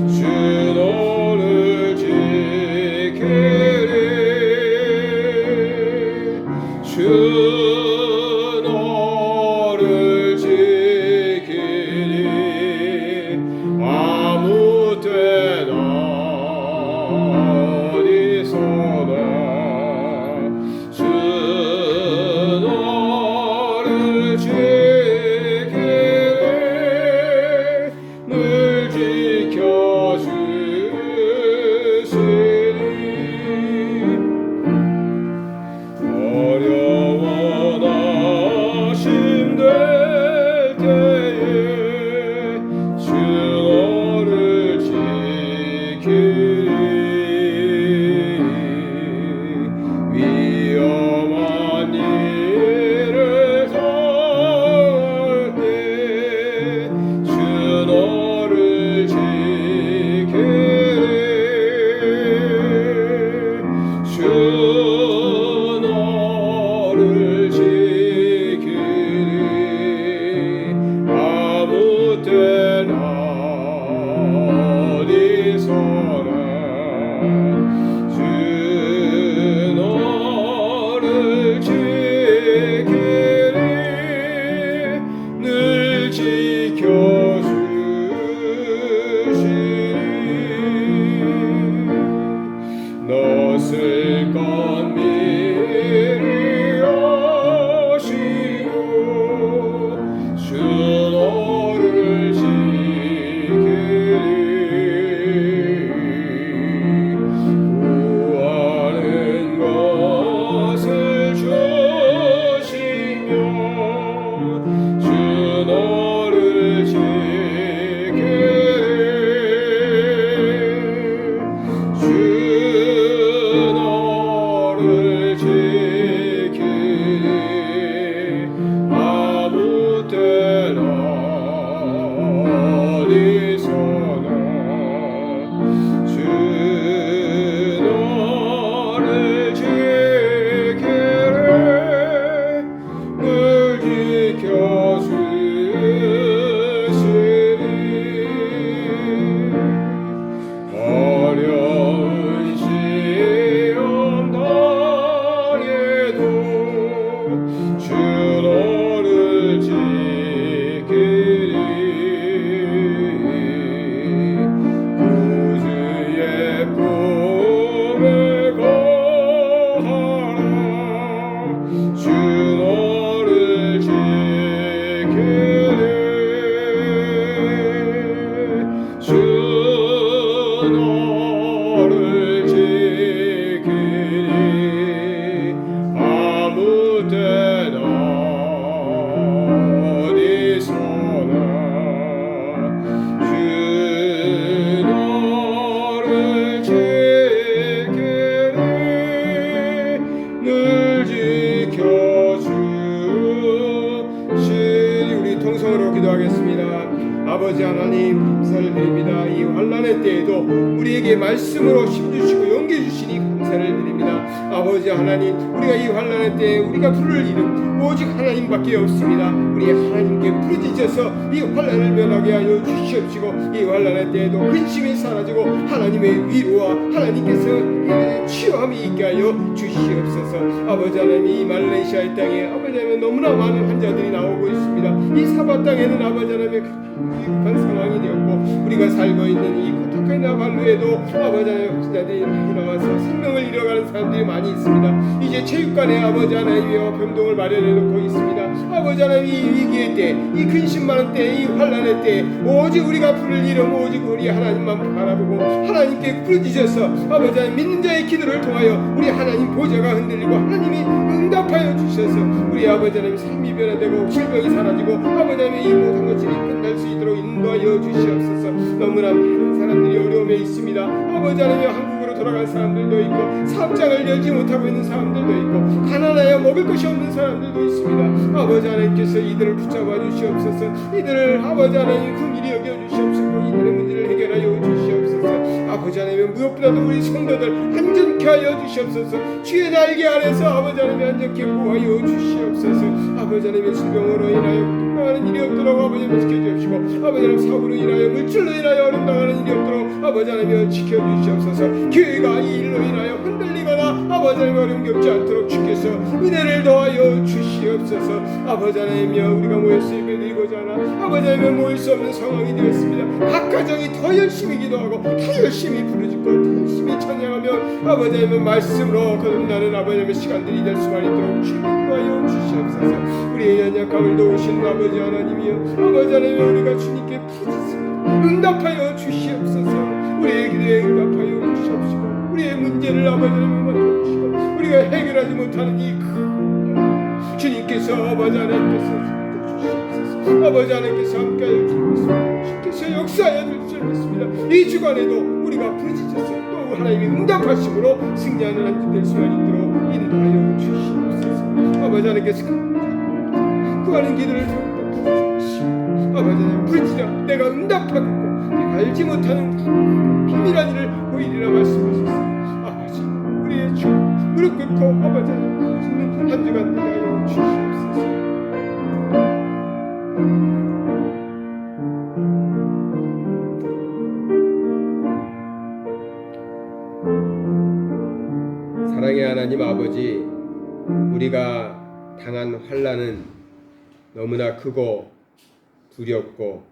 주 너를 지키리 주 너쓸 것 미리 아시고 주 너를 지키리 구하는 것을 주시며 주 너를 지키리 주 아버지 하나님, 우리가 이 환난의 때에 우리가 부를 이름 오직 하나님밖에 없습니다. 우리 하나님께 부르짖어서 이 환난을 면하게 하여 주시옵시고, 이 환난의 때에도 근심이 사라지고 하나님의 위로와 하나님께서 치유함이 있게 하여 주시옵소서. 아버지 하나님, 이 말레이시아의 땅에 아버지 하나님 너무나 많은 환자들이 나오고 있습니다. 이 사바 땅에는 아버지 하나님의 위급한 상황이 되었고, 우리가 살고 있는 이 코타키나발루에도 아버지 하나님 환자들이 많이 나와서 생명을 잃어가는 사람들이 많이 있습니다. 이제 체육관에 아버지 하나님이여 병동을 마련해 놓고 있습니다. 아버지 하나님, 이 위기의 때, 이 근심 많은 때, 이 환난의 때 오직 우리가 부를 이름 오직 우리 하나님만 바라보고 하나님께 부르짖어서 아버지 하나님 믿는 자의 기도를 통하여 우리 하나님 보좌가 흔들리고 하나님이 응답하여 주셔서 우리 아버지 하나님 삶이 변화되고 질병이 사라지고 아버지 하나님 이 모든 것들이 끝날 수 있도록 인도하여 주시옵소서. 너무나 많은 사람들이 어려움에 있습니다. 아버지 하나님, 한국으로 돌아갈 사람들도 있고 사업장을 열지 못하고 있는 사람들도 있고 가난하여 먹을 것이 없는 사람들도 있습니다. 아버지 하나님께서 이들을 붙잡아 주시옵소서. 이들을 아버지 하나님 긍휼히 여겨 주시옵소서. 이들의 문제를 해결하여 주시옵소서. 아버지 하나님, 무엇보다도 우리 성도들 안전케 하여 주시옵소서. 주의 날개 아래서 아버지 하나님 안전케 보호하여 주시옵소서. 아버지 하나님의 질병으로 인하여 고통당하는 일이 없도록 아버지 하나님 지켜주시고, 아버지 하나님 사고로 인하여 물질로 인하여 어려움당하는 일이 없도록 아버지 하나님 지켜주시옵소서. 교회가 이 일로 인하여 흔들리거나 아버지 하나님 어려움 겪지 않도록 주께서 은혜를 더하여 주시옵소서. 아버지 하나님이여, 우리가 모여서 예배드리고자 하나 아버지 하나님 모일 수 없는 상황이 되었습니다. 각 가정이 더 열심히 기도하고 더 열심히 부르짖고 더 열심히 찬양하며 아버지 하나님 말씀으로 거듭나는 아버지 하나님의 시간들이 될 수만 있도록 주님과여 주시옵소서. 우리의 연약함을 도우시는 아버지 하나님이여, 아버지 하나님 우리가 주님께 부르짖습니다. 응답하여 주시옵소서. 우리의 기도에 응답하여 주시옵시고, 우리의 문제를 아버지 하나님 맡아주시고, 우리가 해결하지 못하는 이 큰 주님께서 아버지 하나님께서 주시옵소서. 아버지 하나님께서 함께하여 주시옵소서. 주께서 역사하여 주시옵소서. 이 주간에도 우리가 부르짖어서 또 하나님이 응답하심으로 승리하는 한 주 될 수만 있도록 인도하여 주시옵소서. 아버지 하나님께서 구하는 기도를 답답해 주시옵소서. 아버지 하나님, 부르짖어 내가 응답하겠고 내가 알지 못하는 비밀한 일을 보이리라 말씀하셨습니다. 아버지, 우리의 주 무릎 꿇고 아버지 하나님 한 주간 되게 하여 주시옵소서. 사랑의 하나님 아버지, 우리가 당한 환난은 너무나 크고 두렵고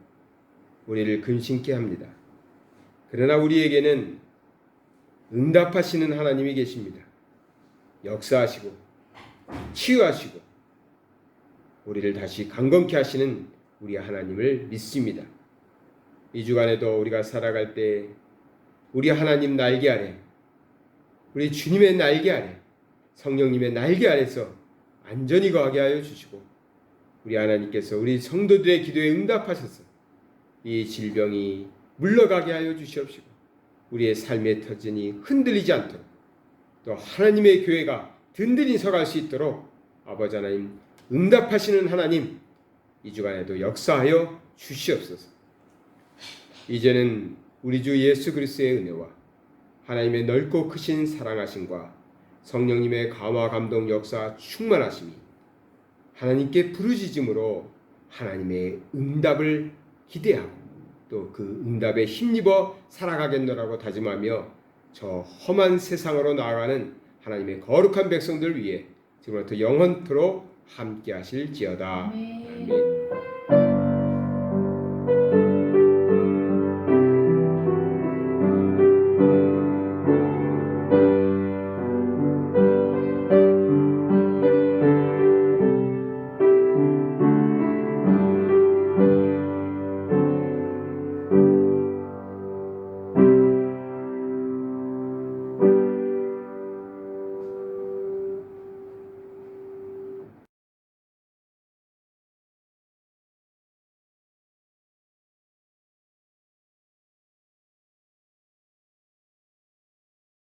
우리를 근심케 합니다. 그러나 우리에게는 응답하시는 하나님이 계십니다. 역사하시고 치유하시고 우리를 다시 강건케 하시는 우리 하나님을 믿습니다. 이 주간에도 우리가 살아갈 때 우리 하나님 날개 아래, 우리 주님의 날개 아래, 성령님의 날개 아래서 안전히 거하게 하여 주시고, 우리 하나님께서 우리 성도들의 기도에 응답하셔서 이 질병이 물러가게 하여 주시옵시고, 우리의 삶의 터전이 흔들리지 않도록, 또 하나님의 교회가 든든히 서갈 수 있도록 아버지 하나님, 응답하시는 하나님, 이 주간에도 역사하여 주시옵소서. 이제는 우리 주 예수 그리스도의 은혜와 하나님의 넓고 크신 사랑하심과 성령님의 감화 감동 역사 충만하심이 하나님께 부르짖음으로 하나님의 응답을 기대하고 또 그 응답에 힘입어 살아가겠노라고 다짐하며 저 험한 세상으로 나아가는 하나님의 거룩한 백성들 위해 지금부터 영원토록 함께 하실지어다. 아멘.